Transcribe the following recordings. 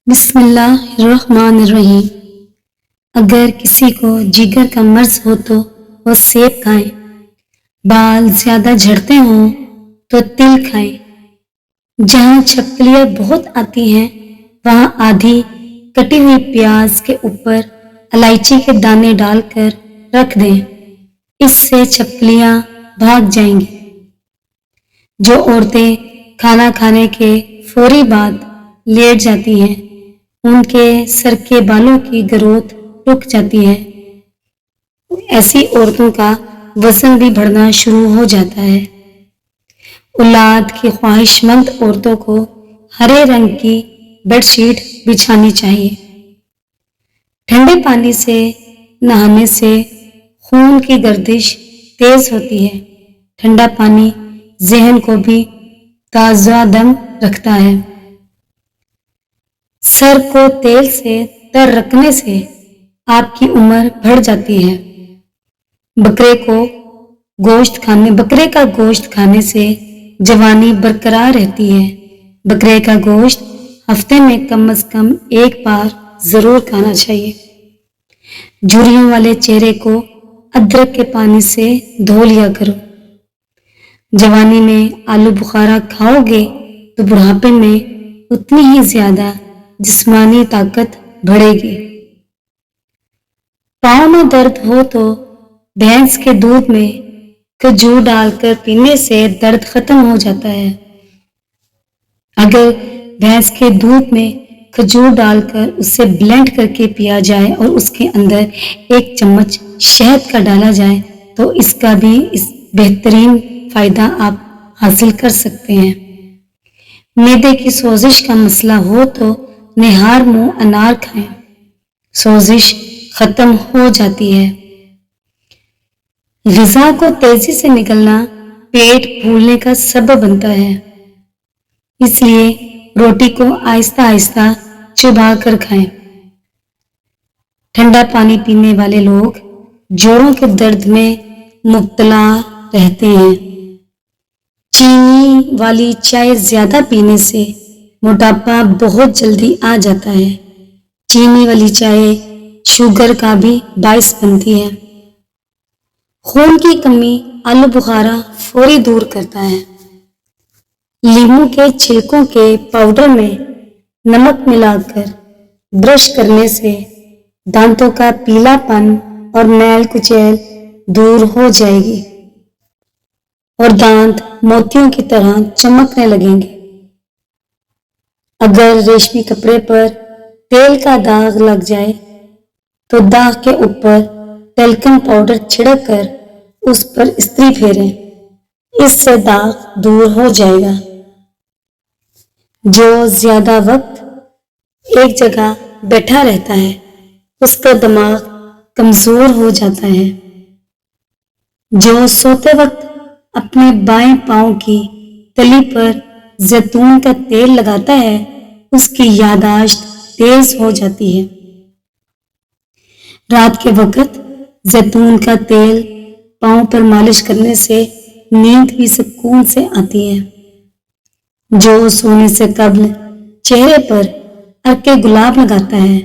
بسم اللہ الرحمن الرحیم۔ اگر کسی کو جگر کا مرض ہو تو وہ سیب کھائیں، بال زیادہ جھڑتے ہوں تو تل کھائیں، جہاں چھپکلیاں بہت آتی ہیں وہاں آدھی کٹی ہوئی پیاز کے اوپر الائچی کے دانے ڈال کر رکھ دیں، اس سے چھپکلیاں بھاگ جائیں گی۔ جو عورتیں کھانا کھانے کے فوری بعد لیٹ جاتی ہیں ان کے سر کے بالوں کی گروتھ رک جاتی ہے، ایسی عورتوں کا وزن بھی بڑھنا شروع ہو جاتا ہے۔ اولاد کی خواہش مند عورتوں کو ہرے رنگ کی بیڈ شیٹ بچھانی چاہیے۔ ٹھنڈے پانی سے نہانے سے خون کی گردش تیز ہوتی ہے۔ ٹھنڈا پانی ذہن کو بھی تازہ دم رکھتا ہے۔ سر کو تیل سے تر رکھنے سے آپ کی عمر بڑھ جاتی ہے۔ بکرے کا گوشت کھانے سے جوانی برقرار رہتی ہے۔ بکرے کا گوشت ہفتے میں کم از کم ایک بار ضرور کھانا چاہیے۔ جھریوں والے چہرے کو ادرک کے پانی سے دھو لیا کرو۔ جوانی میں آلو بخارا کھاؤ گے تو بڑھاپے میں اتنی ہی زیادہ جسمانی طاقت بڑھے گی۔ پاؤں میں درد ہو تو بھینس کے دودھ میں کھجور ڈال کر پینے سے درد ختم ہو جاتا ہے۔ اگر بھینس کے دودھ میں کھجور ڈال کر اسے بلینڈ کر کے پیا جائے اور اس کے اندر 1 چمچ شہد کا ڈالا جائے تو اس کا بھی بہترین فائدہ آپ حاصل کر سکتے ہیں۔ معدے کی سوزش کا مسئلہ ہو تو نہار منہ انار کھائیں، سوزش ختم ہو جاتی ہے۔ غذا کو تیزی سے نگلنا پیٹ پھولنے کا سبب بنتا ہے، اس لیے روٹی کو آہستہ آہستہ چبا کر کھائیں۔ ٹھنڈا پانی پینے والے لوگ جوڑوں کے درد میں مبتلا رہتے ہیں۔ چینی والی چائے زیادہ پینے سے موٹاپا بہت جلدی آ جاتا ہے۔ چینی والی چائے شوگر کا بھی باعث بنتی ہے۔ خون کی کمی آلو بخارا فوری دور کرتا ہے۔ لیموں کے چھلکوں کے پاؤڈر میں نمک ملا کر برش کرنے سے دانتوں کا پیلا پن اور میل کچیل دور ہو جائے گی اور دانت موتیوں کی طرح چمکنے لگیں گے۔ اگر ریشمی کپڑے پر تیل کا داغ لگ جائے تو داغ کے اوپر ٹیلکم پاؤڈر چھڑک کر اس پر استری پھیریں، اس سے داغ دور ہو جائے گا۔ جو زیادہ وقت ایک جگہ بیٹھا رہتا ہے اس کا دماغ کمزور ہو جاتا ہے۔ جو سوتے وقت اپنے بائیں پاؤں کی تلی پر زیتون کا تیل لگاتا ہے اس کی یادداشت تیز ہو جاتی ہے۔ رات کے وقت زیتون کا تیل پاؤں پر مالش کرنے سے نیند بھی سکون سے آتی ہے۔ جو سونے سے قبل چہرے پر عرق گلاب لگاتا ہے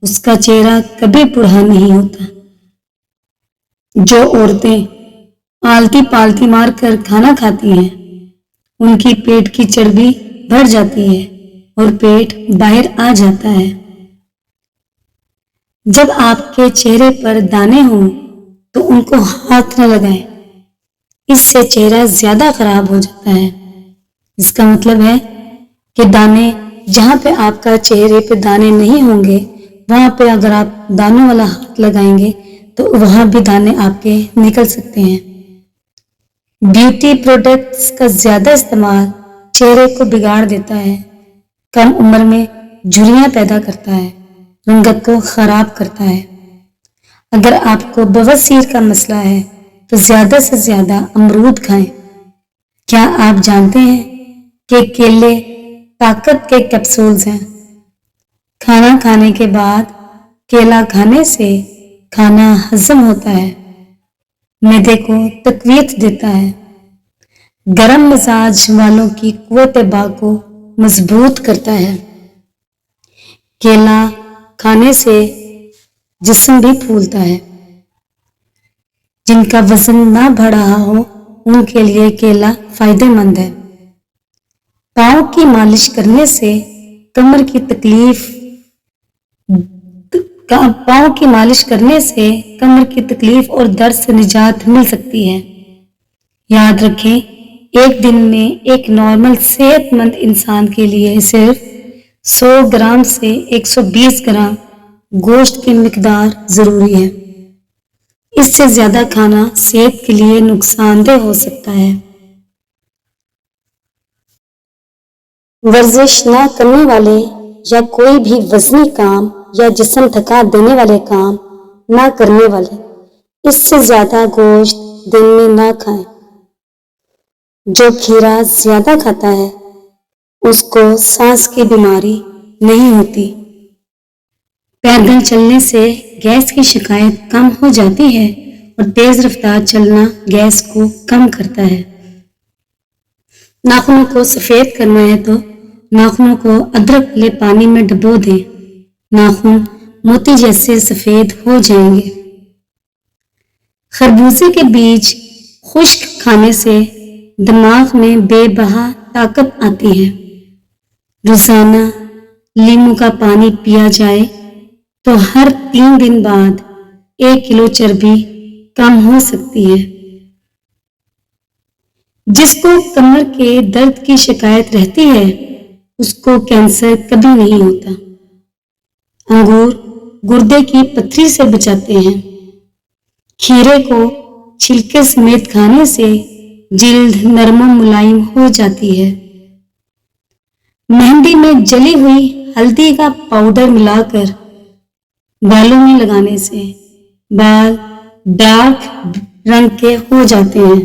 اس کا چہرہ کبھی بوڑھا نہیں ہوتا۔ جو عورتیں آلتی پالتی مار کر کھانا کھاتی ہیں ان کی پیٹ کی چربی بڑھ جاتی ہے اور پیٹ باہر آ جاتا ہے۔ جب آپ کے چہرے پر دانے ہوں تو ان کو ہاتھ نہ لگائیں، اس سے چہرہ زیادہ خراب ہو جاتا ہے۔ اس کا مطلب ہے کہ دانے جہاں پہ آپ کا چہرے پہ دانے نہیں ہوں گے وہاں پہ اگر آپ دانوں والا ہاتھ لگائیں گے تو وہاں بھی دانے آپ کے نکل سکتے ہیں۔ بیوٹی پروڈکٹس کا زیادہ استعمال چہرے کو بگاڑ دیتا ہے، کم عمر میں جھریاں پیدا کرتا ہے، رنگت کو خراب کرتا ہے۔ اگر آپ کو بواسیر کا مسئلہ ہے تو زیادہ سے زیادہ امرود کھائیں۔ کیا آپ جانتے ہیں کہ کیلے طاقت کے کیپسولز ہیں؟ کھانا کھانے کے بعد کیلا کھانے سے کھانا ہضم ہوتا ہے، معدے کو تقویت دیتا ہے، گرم مزاج والوں کی قوت باہ کو مضبوط کرتا ہے۔ केला खाने से जिस्म भी फूलता है। जिनका वजन ना बढ़ रहा हो उनके लिए केला फायदेमंद है। पाँव की मालिश करने से कमर की तकलीफ पाँव की मालिश करने से कमर की तकलीफ और दर्द से निजात मिल सकती है। याद रखें, एक दिन में एक नॉर्मल सेहतमंद इंसान के लिए सिर्फ 100 ग्राम से 120 ग्राम गोश्त की मिकदार जरूरी है। इससे ज्यादा खाना सेहत के लिए नुकसानदेह हो सकता है। वर्जिश ना करने वाले या कोई भी वजनी काम या जिस्म थका देने वाले काम ना करने वाले इससे ज्यादा गोश्त दिन में ना खाएं। जो खीरा ज्यादा खाता है उसको सांस की बीमारी नहीं होती। पैदल चलने से गैस की शिकायत कम हो जाती है और तेज रफ्तार चलना गैस को कम करता है। नाखूनों को सफेद करना है तो नाखूनों को अदरक वाले पानी में डुबो दें। नाखून मोती जैसे सफेद हो जाएंगे। खरबूजे के बीज खुश्क खाने से दिमाग में बेबहा ताकत आती है। रोजाना लीमू का पानी पिया जाए तो हर 3 दिन बाद 1 किलो चर्बी कम हो सकती है। जिसको कमर के दर्द की शिकायत रहती है उसको कैंसर कभी नहीं होता। अंगूर गुर्दे की पथरी से बचाते हैं। खीरे को छिलके समेत खाने से जिल्द नरम मुलायम हो जाती है। मेहंदी में जली हुई हल्दी का पाउडर मिलाकर बालों में लगाने से बाल डार्क रंग के हो जाते हैं।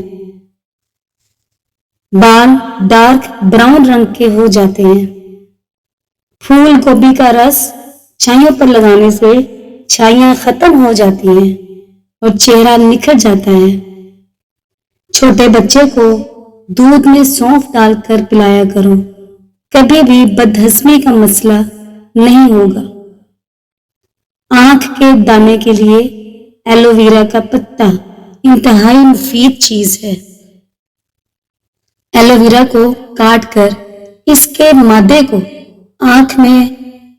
बाल डार्क ब्राउन रंग के हो जाते हैं। फूल गोभी का रस छाइयों पर लगाने से छाइयां खत्म हो जाती हैं और चेहरा निखर जाता है। छोटे बच्चे को दूध में सौंफ डालकर पिलाया करो। कभी भी बदहजमी का मसला नहीं होगा। आंख के दाने के लिए एलोवेरा का पत्ता इंतहाई मुफीद चीज है। एलोवेरा को काटकर इसके मादे को आंख में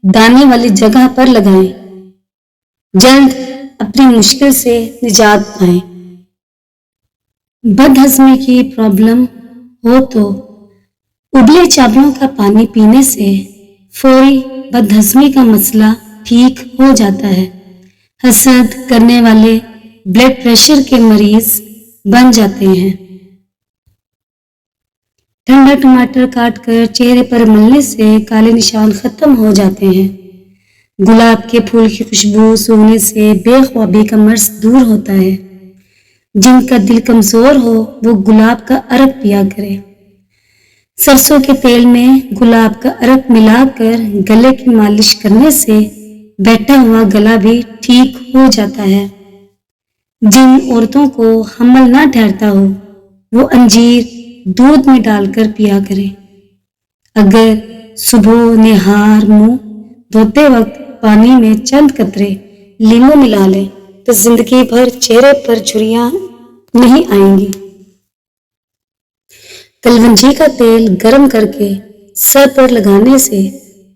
दाने वाली जगह पर लगाएं। जल्द अपनी मुश्किल से निजात पाएं। बदहजमी की प्रॉब्लम हो तो उबले चावलों का पानी पीने से फौरी बदहजमी का मसला ठीक हो जाता है। हसद करने वाले ब्लड प्रेशर के मरीज बन जाते हैं। ठंडा टमाटर काटकर चेहरे पर मलने से काले निशान खत्म हो जाते हैं। गुलाब के फूल की खुशबू सूंघने से बेख्वाबी का मर्ज दूर होता है। जिनका दिल कमजोर हो वो गुलाब का अरक पिया करे। सरसों के तेल में गुलाब का अरक मिलाकर गले की मालिश करने से बैठा हुआ गला भी ठीक हो जाता है। जिन औरतों को हमल ना ठहरता हो वो अंजीर दूध में डालकर पिया करें। अगर सुबह निहार मुंह धोते वक्त पानी में चंद कतरे लीमू मिला लें तो जिंदगी भर चेहरे पर झुर्रियां नहीं आएंगी। कलवंजी का तेल गर्म करके सर पर लगाने से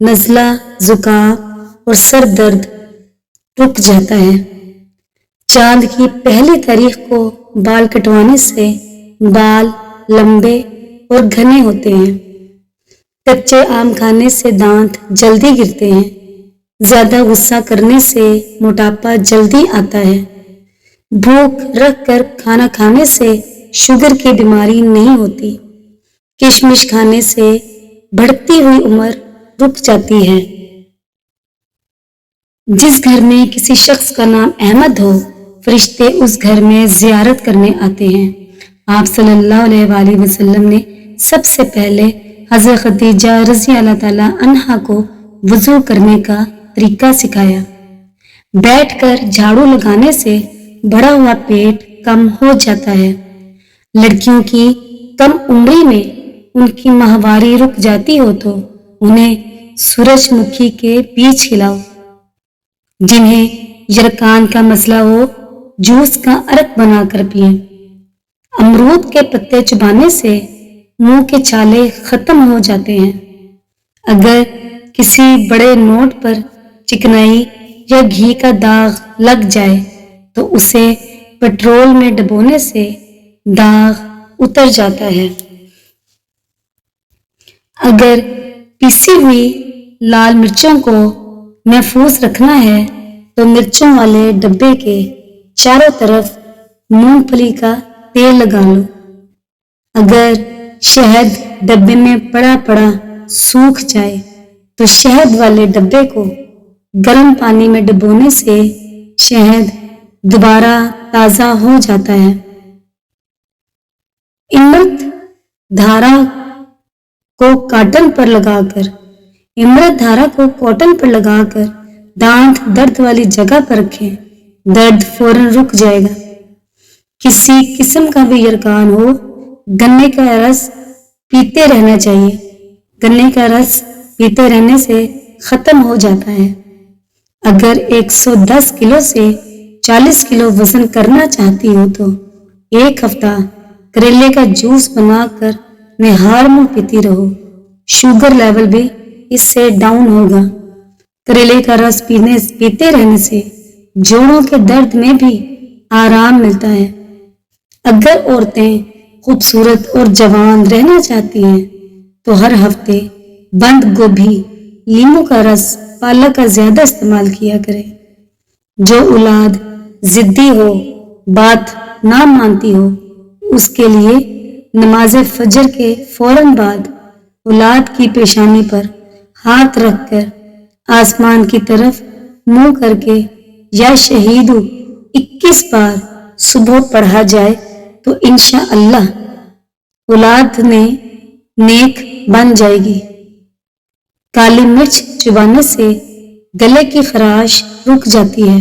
नज़ला, जुकाम और सर दर्द रुक जाता है। चांद की पहली तारीख को बाल कटवाने से बाल लंबे और घने होते हैं। कच्चे आम खाने से दांत जल्दी गिरते हैं। ज्यादा गुस्सा करने से मोटापा जल्दी आता है। भूख रख कर खाना खाने से शुगर की बीमारी नहीं होती। किशमिश खाने से बढ़ती हुई उम्र रुक जाती है। जिस घर में किसी शख्स का नाम अहमद हो फरिश्ते उस घर में जियारत करने आते हैं। आप सल्लल्लाहु अलैहि वसल्लम ने सबसे पहले हज़रत खदीजा रज़ी अल्लाह ताला अन्हा को वज़ू करने का तरीका सिखाया। बैठकर झाड़ू लगाने से बढ़ा हुआ पेट कम हो जाता है। लड़कियों की कम उम्री में उनकी माहवारी रुक जाती हो तो उन्हें सूरज मुखी के बीज खिलाओ। जिन्हें यरकान का मसला हो, जूस का अर्क बनाकर पिए। अमरूद के पत्ते चबाने से मुंह के छाले खत्म हो जाते हैं। अगर किसी बड़े नोट पर चिकनाई या घी का दाग लग जाए तो उसे पेट्रोल में डुबोने से दाग उतर जाता है। अगर पिसी हुई लाल मिर्चों को महफूज रखना है तो मिर्चों वाले डब्बे के चारों तरफ मूंगफली का तेल लगा लो। अगर शहद डब्बे में पड़ा पड़ा सूख जाए तो शहद वाले डब्बे को गर्म पानी में डुबोने से शहद दोबारा ताजा हो जाता है। इमरत धारा को कॉटन पर लगाकर दांत दर्द वाली जगह पर रखें। दर्द फौरन रुक जाएगा। किसी किस्म का भी यरकान हो, गन्ने का रस पीते रहना चाहिए। गन्ने का रस पीते रहने से खत्म हो जाता है। अगर 110 किलो से 40 किलो वजन करना चाहती हो तो एक हफ्ता करेले का जूस बनाकर निहार मुंह पीती रहो। शुगर लेवल भी इससे डाउन होगा। करेले का रस पीते रहने से जोड़ों के दर्द में भी आराम मिलता है। अगर औरतें खूबसूरत और जवान रहना चाहती हैं तो हर हफ्ते बंद गोभी, नींबू का रस, पालक का ज्यादा इस्तेमाल किया करें। जो औलाद जिद्दी हो, बात ना मानती हो, उसके लिए नमाज फजर के फौरन बाद औलाद की पेशानी पर हाथ रखकर आसमान की तरफ मुंह करके या शहीदू 21 बार सुबह पढ़ा जाए तो इंशाअल्लाह औलाद ने नेक बन जाएगी। काली मिर्च चबाने से गले की खराश रुक जाती है।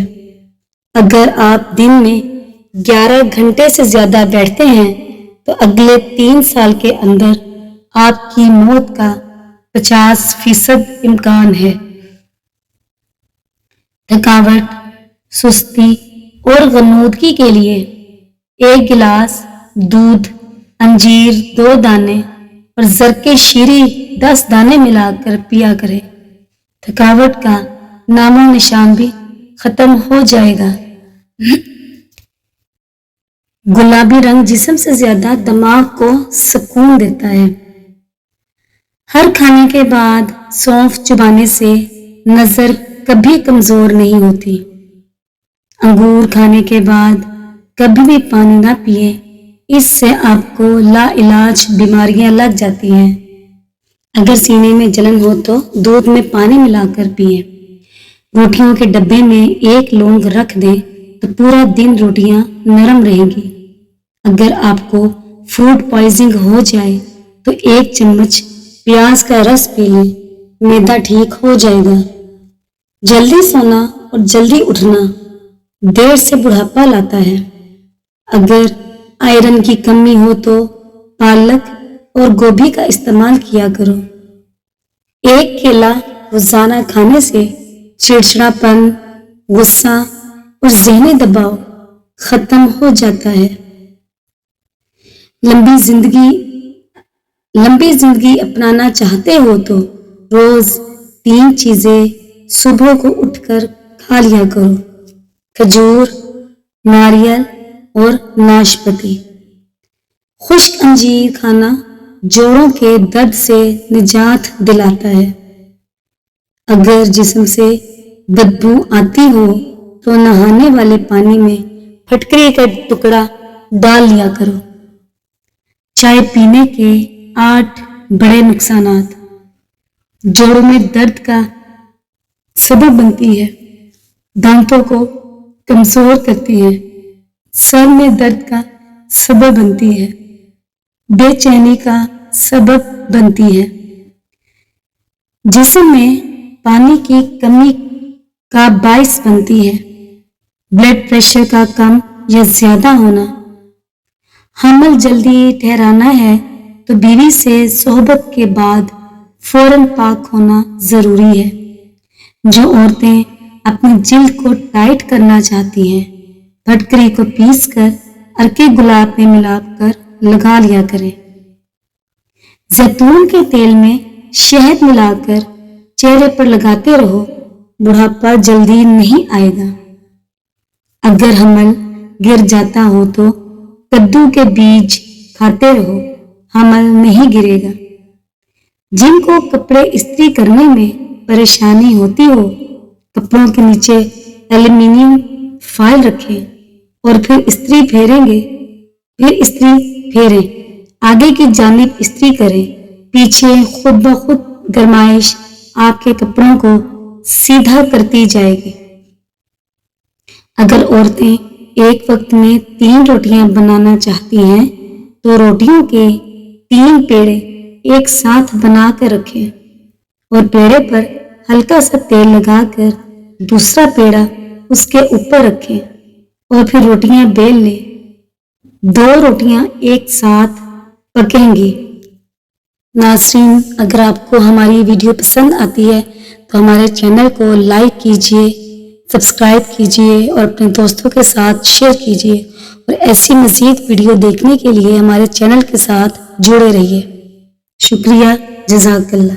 अगर आप दिन में 11 घंटे से ज्यादा बैठते हैं तो अगले 3 साल के अंदर आपकी मौत का 50% इम्कान है। थकावट, सुस्ती और गनूदगी के लिए 1 गिलास दूध, अंजीर 2 दाने और ज़रके शीरी 10 दाने मिलाकर पिया करें। थकावट का नामो निशान भी खत्म हो जाएगा। गुलाबी रंग जिस्म से ज्यादा दिमाग को सुकून देता है। हर खाने के बाद सौंफ चबाने से नजर कभी कमजोर नहीं होती। अंगूर खाने के बाद कभी भी पानी ना पिए, इससे आपको लाइलाज बीमारियां लग जाती हैं। अगर सीने में जलन हो तो दूध में पानी मिलाकर पिए। रोटियों के डब्बे में 1 लौंग रख दें तो पूरा दिन रोटियां नरम रहेंगी। अगर आपको फूड पॉइजनिंग हो जाए तो 1 चम्मच प्याज का रस पी लें, मैदा ठीक हो जाएगा। जल्दी सोना और जल्दी उठना देर से बुढ़ापा लाता है। अगर आयरन की कमी हो तो पालक और गोभी का इस्तेमाल किया करो। 1 केला रोजाना खाने से चिड़चिड़ापन, गुस्सा और ज़हनी दबाव खत्म हो जाता है। लंबी जिंदगी अपनाना चाहते हो तो रोज 3 चीजें सुबह को उठकर खा लिया करो। खजूर, नारियल और नाशपाती। खुश्क अंजीर खाना जोड़ों के दर्द से निजात दिलाता है। अगर जिस्म से बदबू आती हो तो नहाने वाले पानी में फटकरी का टुकड़ा डाल लिया करो। चाय पीने के 8 बड़े नुकसानात। जोड़ों में दर्द का सबब बनती है, दांतों को कमजोर करती है, सर में दर्द का सबब बनती है, बेचैनी का सबब बनती है, जिस्म में पानी की कमी का बाइस बनती है, ब्लड प्रेशर का कम या ज्यादा होना। हमल जल्दी ठहराना है तो बीवी से सोहबत के बाद फौरन पाक होना जरूरी है। जो औरतें अपनी जिल्द को टाइट करना चाहती हैं, फटकरी को पीस कर अर्के गुलाब में मिलाकर लगा लिया करें। जैतून के तेल में शहद मिलाकर चेहरे पर लगाते रहो, बुढ़ापा जल्दी नहीं आएगा। अगर हमल गिर जाता हो तो कद्दू के बीज खाते रहो, हमल नहीं गिरेगा। जिनको कपड़े इस्त्री करने में परेशानी होती हो, कपड़ों के नीचे एल्यूमिनियम फाइल रखें और फिर इस्त्री फेरें। आगे की जानिब इस्त्री करें, पीछे खुद ब खुद गरमाइश आपके कपड़ों को सीधा करती जाएगी। अगर औरतें एक वक्त में 3 रोटियां बनाना चाहती हैं तो रोटियों के 3 पेड़े एक साथ बना कर रखें और पेड़े पर हल्का सा तेल लगाकर दूसरा पेड़ा उसके ऊपर रखें और फिर रोटियां बेल लें। 2 रोटियां एक साथ पकेंगी। नाज़रीन, अगर आपको हमारी वीडियो पसंद आती है तो हमारे चैनल को लाइक कीजिए, सब्सक्राइब कीजिए और अपने दोस्तों के साथ शेयर कीजिए और ऐसी मज़ीद वीडियो देखने के लिए हमारे चैनल के साथ जुड़े रहिए। शुक्रिया, जज़ाकल्लाह।